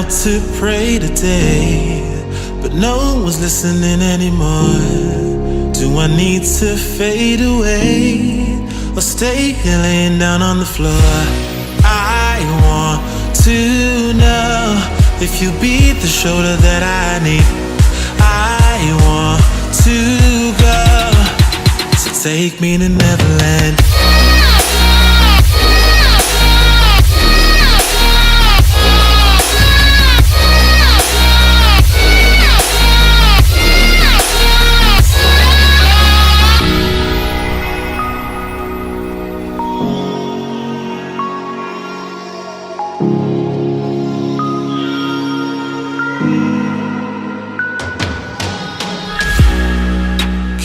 out to pray today, but no one's listening anymore. Do I need to fade away or stay here laying down on the floor? I want to know if you be the shoulder that I need. I want to go, so take me to Neverland.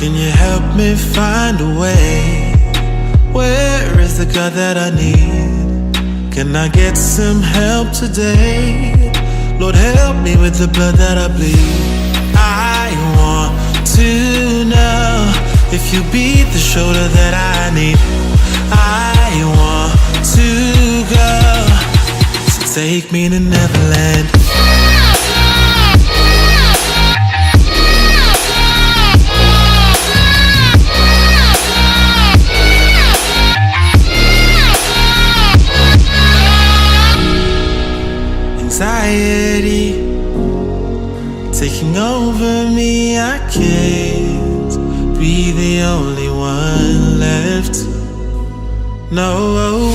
Can you help me find a way? Where is the God that I need? Can I get some help today? Lord, help me with the blood that I bleed. I want to know if you be the shoulder that I need. I want to go, so take me to Neverland. Anxiety taking over me, I can't be the only one left. No,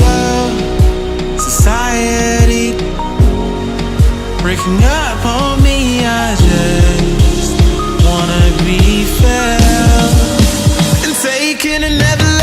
society breaking up on me, I just wanna be felt and taken and never